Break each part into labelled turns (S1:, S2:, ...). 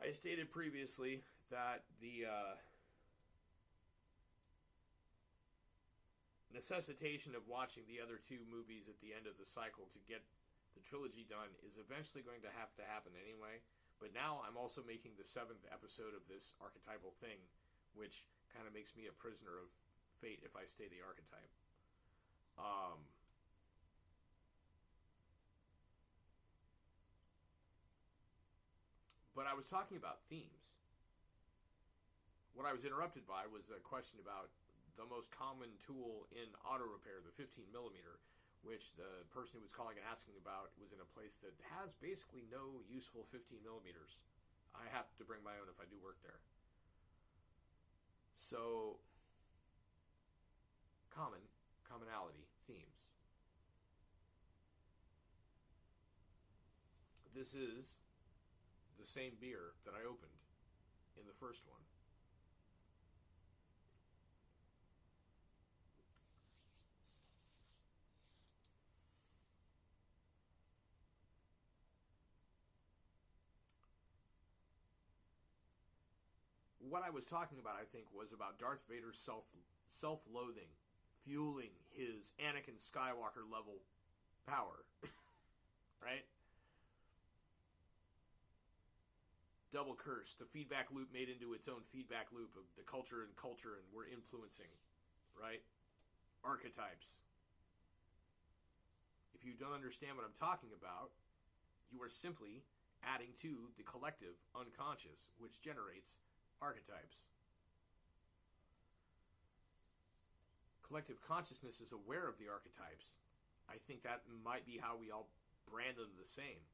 S1: I stated previously that the necessitation of watching the other two movies at the end of the cycle to get the trilogy done is eventually going to have to happen anyway. But now I'm also making the seventh episode of this archetypal thing, which kind of makes me a prisoner of fate if I stay the archetype. Um, but I was talking about themes. What I was interrupted by was a question about the most common tool in auto repair, the 15 millimeter, which the person who was calling and asking about was in a place that has basically no useful 15 millimeters. I have to bring my own if I do work there. So, commonality, themes. This is the same beer that I opened in the first one. What I was talking about, I think, was about Darth Vader's self-loathing fueling his Anakin Skywalker level power, right? Double curse, the feedback loop made into its own feedback loop of the culture, and we're influencing, right? Archetypes. If you don't understand what I'm talking about, you are simply adding to the collective unconscious, which generates archetypes. Collective consciousness is aware of the archetypes. I think that might be how we all brand them the same.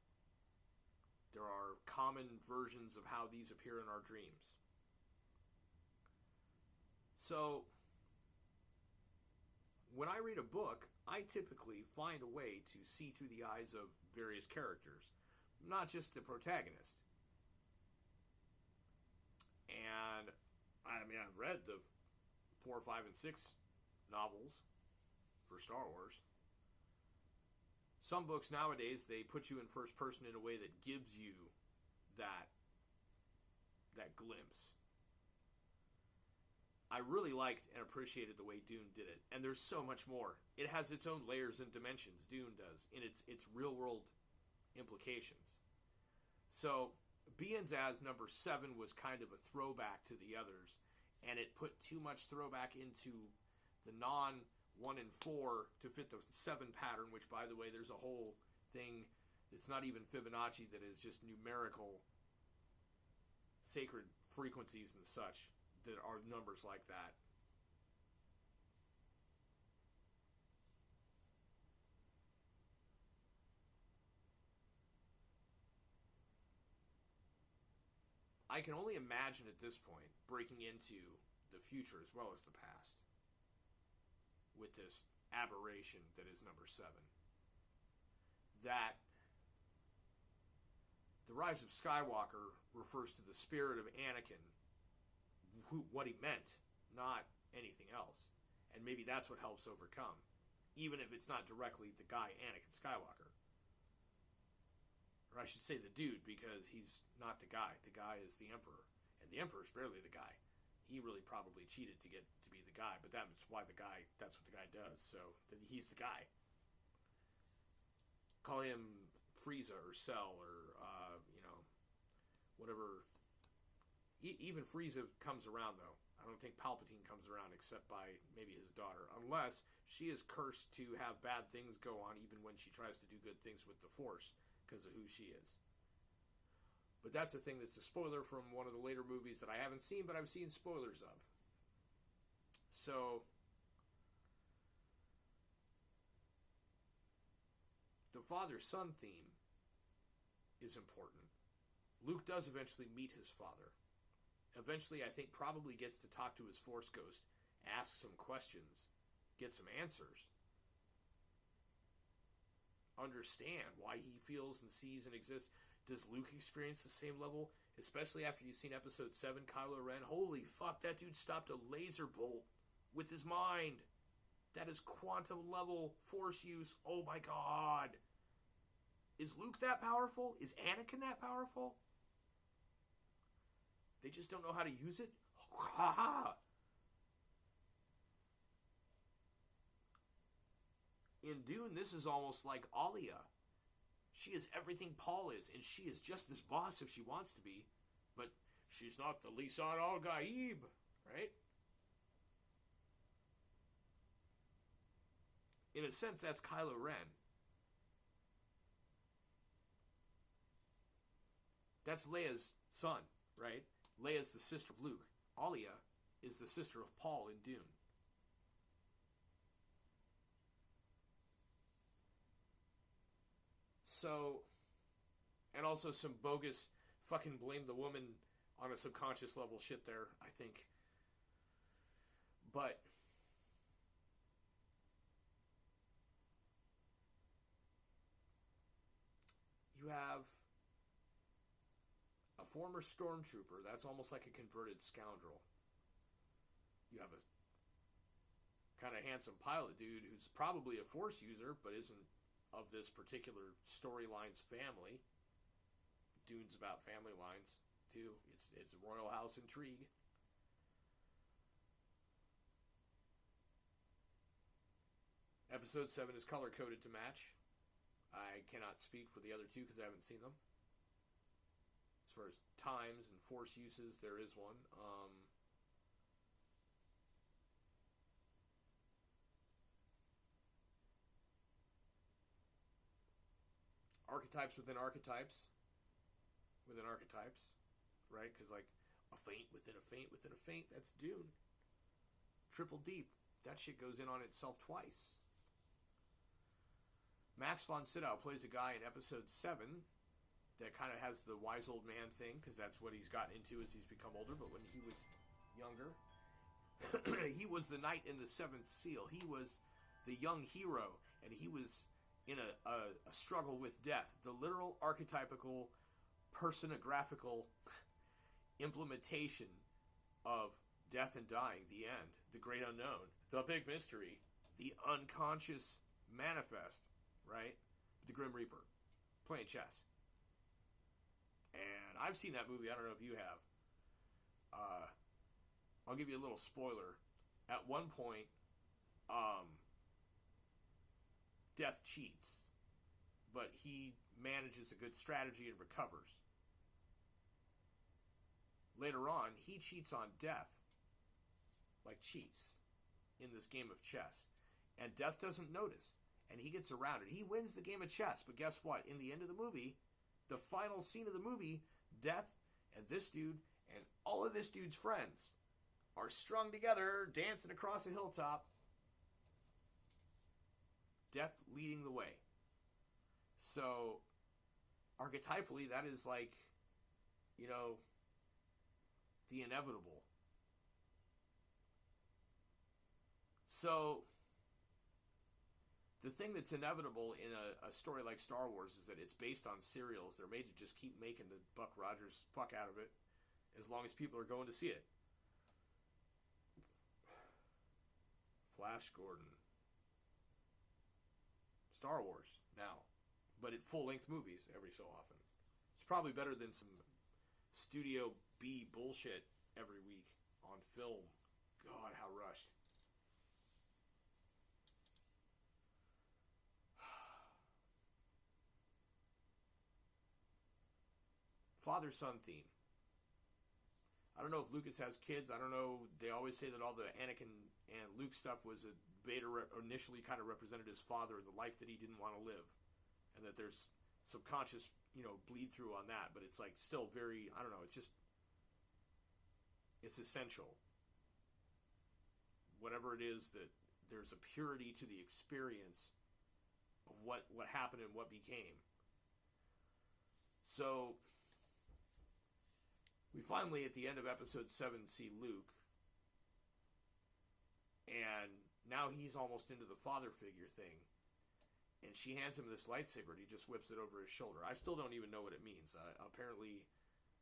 S1: There are common versions of how these appear in our dreams. So, when I read a book, I typically find a way to see through the eyes of various characters, not just the protagonist. And, I mean, I've read the 4, 5, and 6 novels for Star Wars. Some books nowadays, they put you in first person in a way that gives you that glimpse. I really liked and appreciated the way Dune did it. And there's so much more. It has its own layers and dimensions, Dune does, in its real-world implications. So, Bianzaz number 7 was kind of a throwback to the others, and it put too much throwback into the non-1 and 4 to fit the 7 pattern, which, by the way, there's a whole thing that's not even Fibonacci, that is just numerical sacred frequencies and such that are numbers like that. I can only imagine at this point breaking into the future as well as the past with this aberration that is number 7. That the rise of Skywalker refers to the spirit of Anakin, what he meant, not anything else. And maybe that's what helps overcome, even if it's not directly the guy Anakin Skywalker. Or I should say the dude, because he's not the guy. The guy is the Emperor. And the Emperor's barely the guy. He really probably cheated to get to be the guy, but that's what the guy does. So he's the guy. Call him Frieza or Cell or, whatever. Even Frieza comes around, though. I don't think Palpatine comes around except by maybe his daughter. Unless she is cursed to have bad things go on even when she tries to do good things with the Force because of who she is. But that's the thing that's a spoiler from one of the later movies that I haven't seen, but I've seen spoilers of. So, the father-son theme is important. Luke does eventually meet his father. Eventually, I think, probably gets to talk to his Force ghost, ask some questions, get some answers. Understand why he feels and sees and exists. Does Luke experience the same level? Especially after you've seen Episode 7, Kylo Ren. Holy fuck, that dude stopped a laser bolt with his mind. That is quantum level Force use. Oh my god. Is Luke that powerful? Is Anakin that powerful? They just don't know how to use it? Ha ha! In Dune, this is almost like Alia. She is everything Paul is, and she is just this boss if she wants to be, but she's not the Lisan al-Gaib, right? In a sense, that's Kylo Ren. That's Leia's son, right? Leia's the sister of Luke. Alia is the sister of Paul in Dune. So, and also some bogus fucking blame the woman on a subconscious level shit there, I think. But you have a former stormtrooper that's almost like a converted scoundrel. You have a kind of handsome pilot dude who's probably a Force user but isn't of this particular storyline's family. Dune's about family lines too. It's royal house intrigue. Episode 7 is color coded to match. I cannot speak for the other two because I haven't seen them. As far as times and Force uses, there is one. Archetypes within archetypes. Within archetypes. Right? Because, like, a feint within a feint within a feint. That's Dune. Triple deep. That shit goes in on itself twice. Max von Sydow plays a guy in episode 7 that kind of has the wise old man thing, because that's what he's gotten into as he's become older. But when he was younger, he was the knight in the seventh seal. He was the young hero, and he was in a struggle with death. The literal archetypical personographical implementation of death and dying, the end, the great unknown, the big mystery, the unconscious manifest, right? The Grim Reaper, playing chess. And I've seen that movie. I don't know if you have. I'll give you a little spoiler. At one point, Death cheats, but he manages a good strategy and recovers. Later on, he cheats on Death, like cheats, in this game of chess. And Death doesn't notice, and he gets around it. He wins the game of chess, but guess what? In the end of the movie, the final scene of the movie, Death and this dude and all of this dude's friends are strung together, dancing across a hilltop. Death leading the way. So, archetypally, that is like, you know, the inevitable. So, the thing that's inevitable in a story like Star Wars is that it's based on serials. They're made to just keep making the Buck Rogers fuck out of it as long as people are going to see it. Flash Gordon. Star Wars now, but at full-length movies every so often. It's probably better than some Studio B bullshit every week on film. God, how rushed. Father-son theme. I don't know if Lucas has kids. I don't know. They always say that all the Anakin and Luke stuff was a Vader initially kind of represented his father and the life that he didn't want to live, and that there's subconscious, you know, bleed through on that, but it's like still very, I don't know, it's just, it's essential. Whatever it is, that there's a purity to the experience of what happened and what became. So we finally, at the end of episode 7, see Luke, and now he's almost into the father figure thing. And she hands him this lightsaber and he just whips it over his shoulder. I still don't even know what it means. Apparently,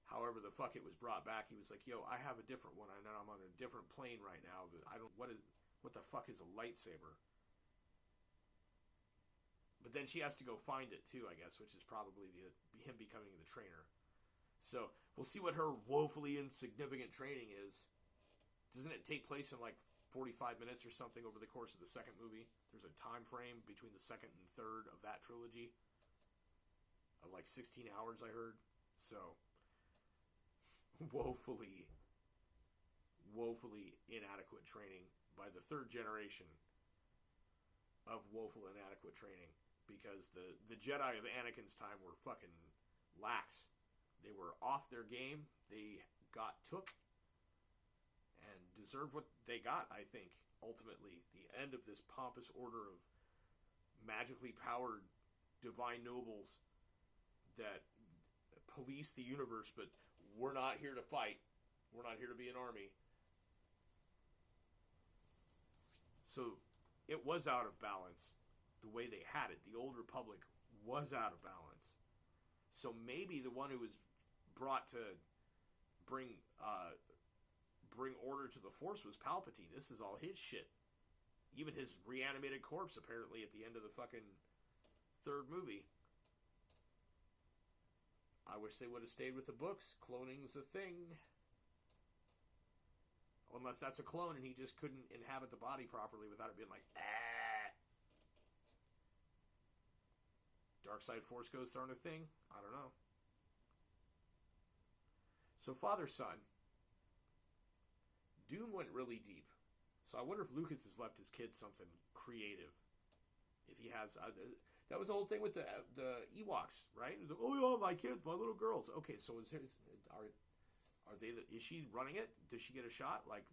S1: however the fuck it was brought back, he was like, yo, I have a different one. And I'm on a different plane right now. What the fuck is a lightsaber? But then she has to go find it too, I guess, which is probably him becoming the trainer. So we'll see what her woefully insignificant training is. Doesn't it take place in like 45 minutes or something over the course of the second movie? There's a time frame between the second and third of that trilogy of like 16 hours, I heard. So woefully inadequate training by the third generation of woeful inadequate training, because the Jedi of Anakin's time were fucking lax. They were off their game. They got took and deserved what they got, I think. Ultimately, the end of this pompous order of magically powered divine nobles that police the universe, but we're not here to fight. We're not here to be an army. So it was out of balance the way they had it. The Old Republic was out of balance. So maybe the one who was brought to bring order to the Force was Palpatine. This is all his shit. Even his reanimated corpse, apparently, at the end of the fucking third movie. I wish they would have stayed with the books. Cloning's a thing. Unless that's a clone and he just couldn't inhabit the body properly without it being like, ah. Dark side Force ghosts aren't a thing? I don't know. So father-son. Dune went really deep. So I wonder if Lucas has left his kid something creative. If he has... that was the whole thing with the Ewoks, right? It was like, oh yeah, my kids, my little girls. Okay, so is they? Is she running it? Does she get a shot? Like,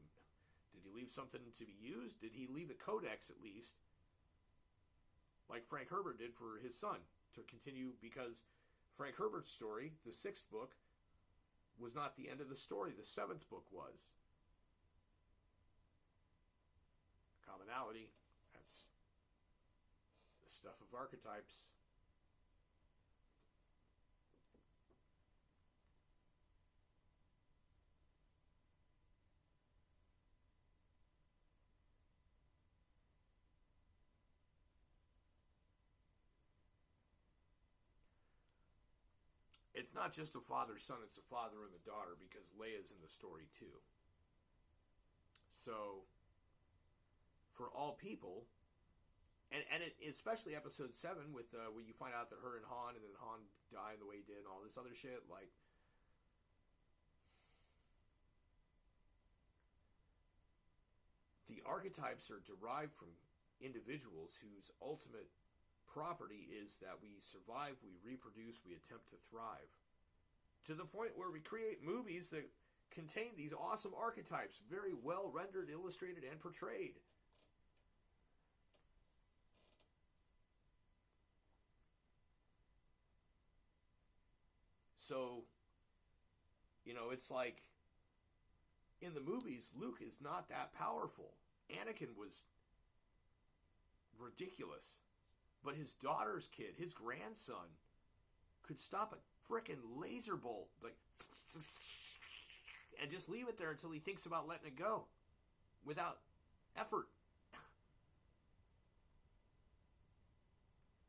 S1: did he leave something to be used? Did he leave a codex at least, like Frank Herbert did for his son, to continue? Because Frank Herbert's story, the 6th book, was not the end of the story. The 7th book was. Commonality. That's the stuff of archetypes. It's not just a father-son, it's a father and the daughter, because Leia's in the story too. So, for all people, and especially episode 7 with where you find out that her and Han, and then Han died the way he did, and all this other shit, like, the archetypes are derived from individuals whose ultimate property is that we survive, we reproduce, we attempt to thrive. To the point where we create movies that contain these awesome archetypes, very well rendered, illustrated, and portrayed. So, it's like, in the movies, Luke is not that powerful. Anakin was ridiculous. But his daughter's kid, his grandson, could stop a frickin' laser bolt, like, and just leave it there until he thinks about letting it go, without effort.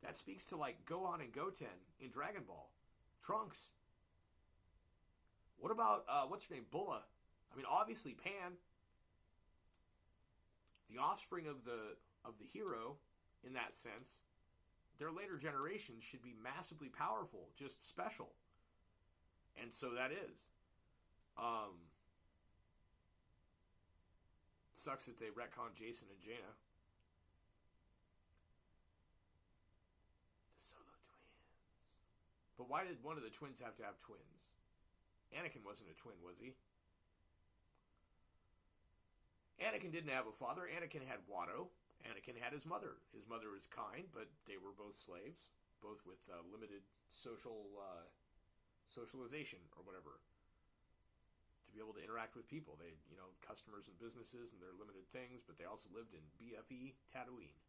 S1: That speaks to, like, Gohan and Goten in Dragon Ball. Trunks. What about, what's her name, Bulla? I mean, obviously Pan, the offspring of the hero, in that sense. Their later generations should be massively powerful, just special. And so that is. Sucks that they retconned Jason and Jaina. The Solo twins. But why did one of the twins have to have twins? Anakin wasn't a twin, was he? Anakin didn't have a father. Anakin had Watto. Anakin had his mother. His mother was kind, but they were both slaves, both with limited socialization or whatever, to be able to interact with people. They, customers and businesses and their limited things, but they also lived in BFE Tatooine.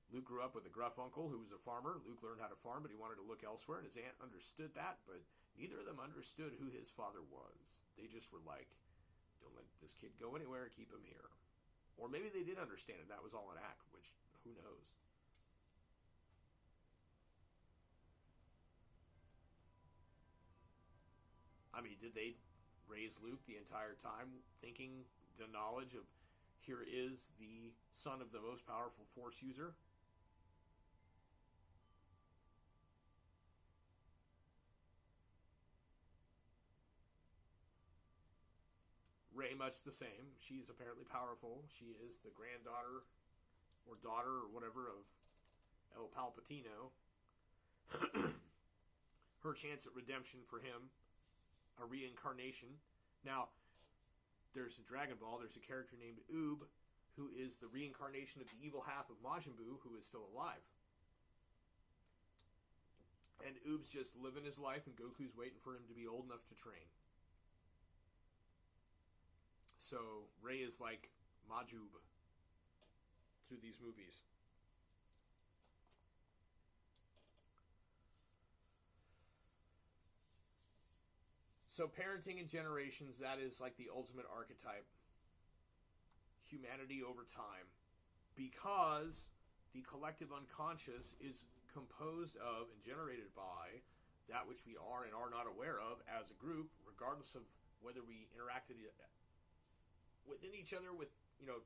S1: Luke grew up with a gruff uncle who was a farmer. Luke learned how to farm, but he wanted to look elsewhere, and his aunt understood that, but neither of them understood who his father was. They just were like, don't let this kid go anywhere, keep him here. Or maybe they did understand it. That was all an act, which, who knows? I mean, did they raise Luke the entire time thinking the knowledge of here is the son of the most powerful Force user? Rey, much the same. She's apparently powerful. She is the granddaughter or daughter or whatever of El Palpatino. Her chance at redemption for him, a reincarnation. Now, there's a Dragon Ball, there's a character named Oob, who is the reincarnation of the evil half of Majin Buu, who is still alive. And Oob's just living his life, and Goku's waiting for him to be old enough to train. So, Rey is like Majub through these movies. So parenting in generations, that is like the ultimate archetype. Humanity over time. Because the collective unconscious is composed of and generated by that which we are and are not aware of as a group, regardless of whether we interacted within each other with,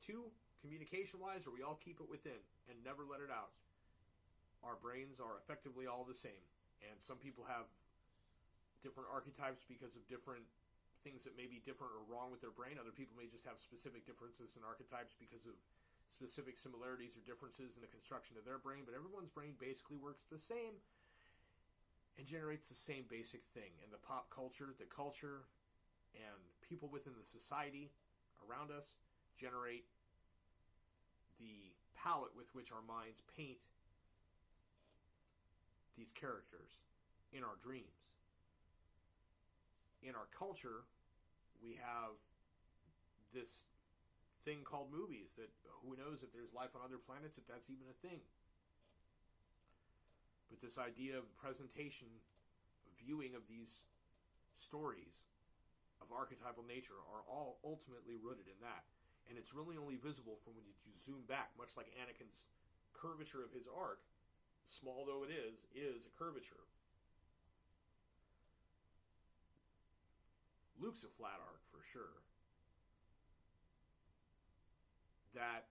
S1: two, communication-wise, or we all keep it within and never let it out. Our brains are effectively all the same. And some people have different archetypes because of different things that may be different or wrong with their brain. Other people may just have specific differences in archetypes because of specific similarities or differences in the construction of their brain. But everyone's brain basically works the same and generates the same basic thing. And the pop culture, the culture, and people within the society around us generate the palette with which our minds paint these characters in our dreams. In our culture, we have this thing called movies that who knows if there's life on other planets, if that's even a thing. But this idea of presentation, viewing of these stories of archetypal nature are all ultimately rooted in that. And it's really only visible from when you zoom back, much like Anakin's curvature of his arc, small though it is a curvature. Luke's a flat arc for sure. That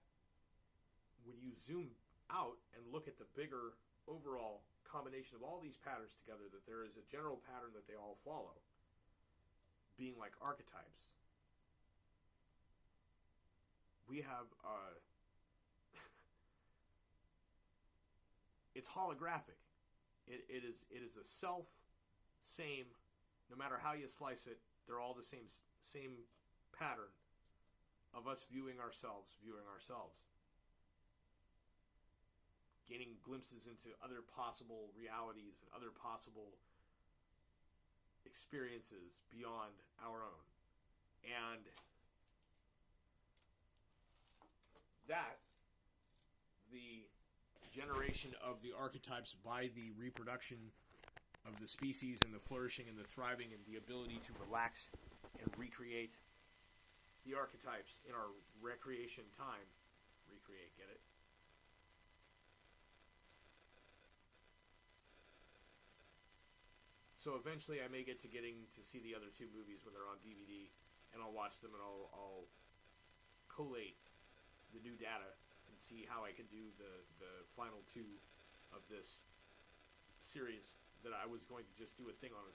S1: when you zoom out and look at the bigger overall combination of all these patterns together, that there is a general pattern that they all follow, being like archetypes. We have it's holographic. It is a self same, no matter how you slice it. They're all the same pattern of us viewing ourselves, gaining glimpses into other possible realities and other possible experiences beyond our own. And that, the generation of the archetypes by the reproduction of the species and the flourishing and the thriving and the ability to relax and recreate the archetypes in our recreation time. Recreate, get it? So eventually I may get to getting to see the other two movies when they're on DVD, and I'll watch them and I'll collate the new data and see how I can do the final two of this series that I was going to just do a thing on,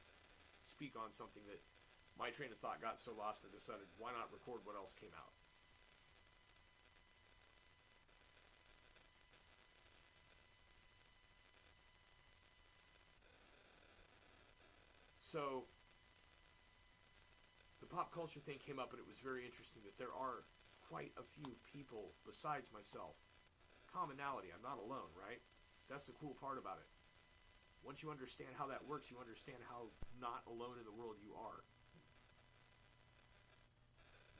S1: speak on something that my train of thought got so lost I decided why not record what else came out. So the pop culture thing came up, and it was very interesting that there are quite a few people besides myself. Commonality, I'm not alone, right? That's the cool part about it. Once you understand how that works, you understand how not alone in the world you are.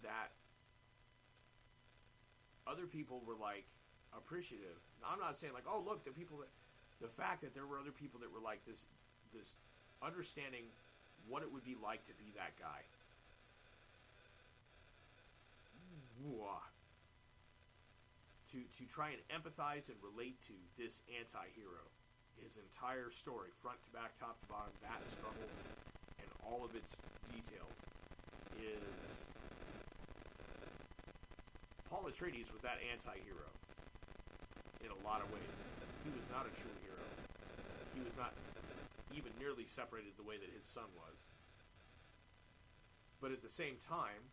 S1: That other people were like appreciative. Now, I'm not saying like, oh look, the fact that there were other people that were like this understanding what it would be like to be that guy. To try and empathize and relate to this anti-hero. His entire story, front to back, top to bottom, that struggle and and all of its details is Paul Atreides was that anti-hero in a lot of ways. He was not a true hero. He was not even nearly separated the way that his son was. But at the same time,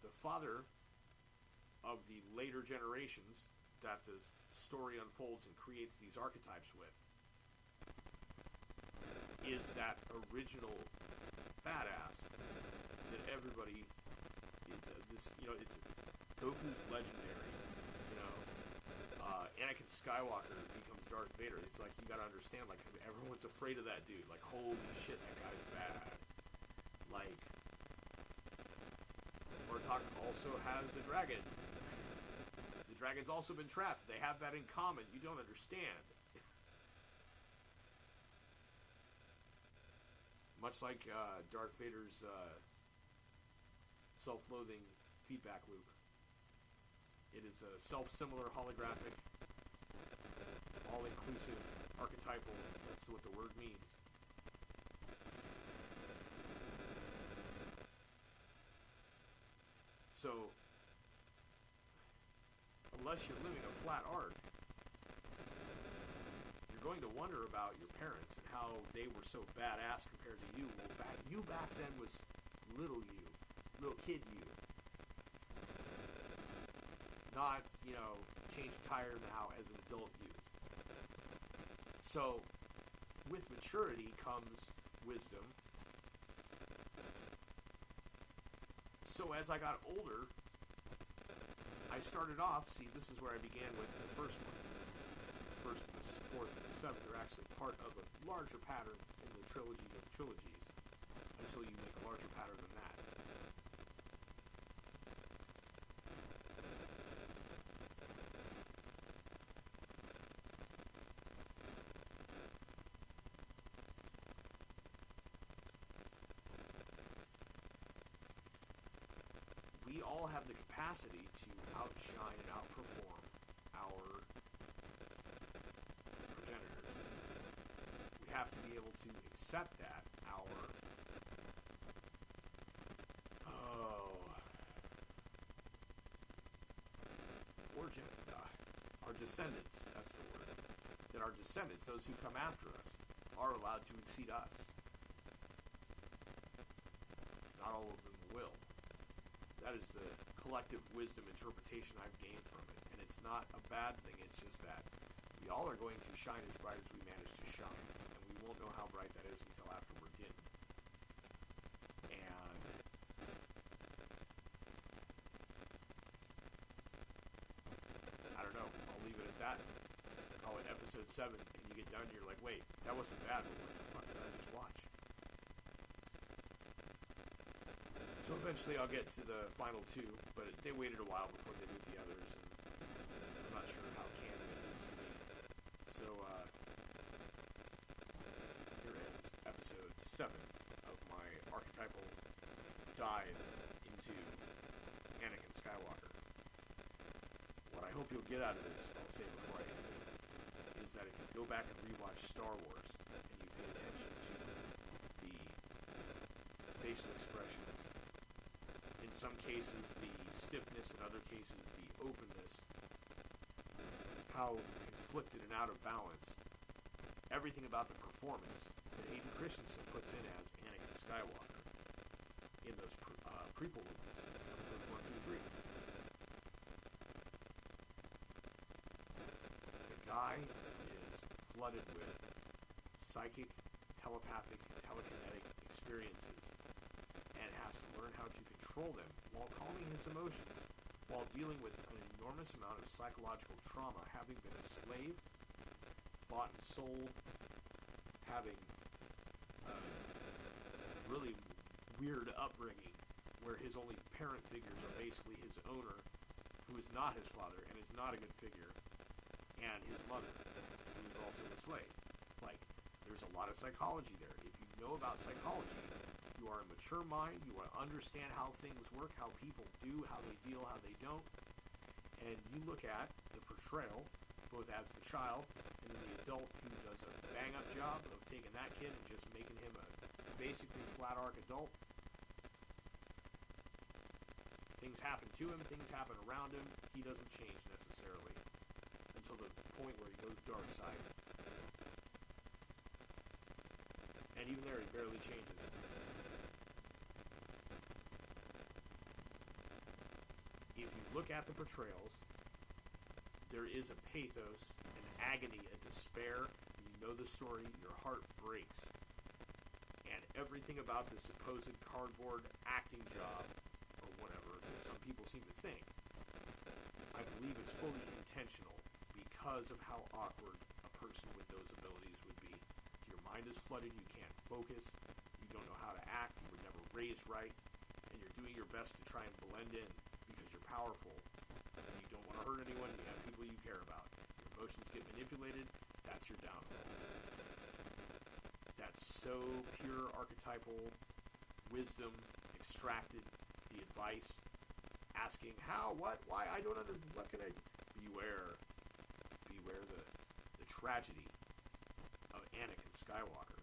S1: the father of the later generations that the story unfolds and creates these archetypes with is that original badass that everybody, it's Goku's legendary, Anakin Skywalker becomes Darth Vader. It's like, you gotta understand, like, everyone's afraid of that dude. Like, holy shit, that guy's bad. Like, Murdoch also has a dragon. The dragon's also been trapped. They have that in common. You don't understand. Much like Darth Vader's self-loathing feedback loop. It is a self-similar, holographic, all-inclusive, archetypal. That's what the word means. So, unless you're living a flat arc, you're going to wonder about your parents and how they were so badass compared to you. Well, you back then was little kid you. Not, change a tire now as an adult you. So, with maturity comes wisdom. So as I got older, I started off, this is where I began with the first one. The first, the fourth, and the seventh are actually part of a larger pattern in the trilogy of trilogies, until you make a larger pattern than that. We all have the capacity to outshine and outperform our progenitors. We have to be able to accept that our descendants, that's the word, that our descendants, those who come after us, are allowed to exceed us. Not all of them will. That is the collective wisdom interpretation I've gained from it. And it's not a bad thing, it's just that we all are going to shine as bright as we manage to shine. And we won't know how bright that is until after we're dim. And I don't know, I'll leave it at that. Call it episode 7, and you get done and you're like, wait, that wasn't bad, but what the fuck did I just watch? So eventually I'll get to the final 2, but they waited a while before they did the others, and I'm not sure how canon it needs to be. So, here ends episode 7 of my archetypal dive into Anakin Skywalker. What I hope you'll get out of this, I'll say before I end it, is that if you go back and rewatch Star Wars, and you pay attention to the facial expressions, in some cases the stiffness, in other cases the openness, how conflicted and out of balance, everything about the performance that Hayden Christensen puts in as Anakin Skywalker in those prequel movies, episodes 1 through 3. The guy is flooded with psychic, telepathic, telekinetic experiences and has to learn how to control them while calming his emotions, while dealing with an enormous amount of psychological trauma, having been a slave, bought and sold, having a really weird upbringing where his only parent figures are basically his owner, who is not his father and is not a good figure, and his mother, who is also a slave. Like, there's a lot of psychology there. If you know about psychology, you are a mature mind, you want to understand how things work, how people do, how they deal, how they don't, and you look at the portrayal, both as the child and then the adult who does a bang-up job of taking that kid and just making him a basically flat-arc adult. Things happen to him, things happen around him. He doesn't change necessarily until the point where he goes dark side. And even there, he barely changes. If you look at the portrayals, there is a pathos, an agony, a despair. You know the story, your heart breaks. And everything about this supposed cardboard acting job, or whatever, that some people seem to think, I believe is fully intentional because of how awkward a person with those abilities would be. Your mind is flooded, you can't focus, you don't know how to act, you were never raised right, and you're doing your best to try and blend in because you're powerful, and you don't want to hurt anyone, you have people you care about. Your emotions get manipulated, that's your downfall. That's so pure archetypal wisdom, extracted, the advice, asking how, what, why, I don't understand, what can I... Beware the tragedy of Anakin Skywalker.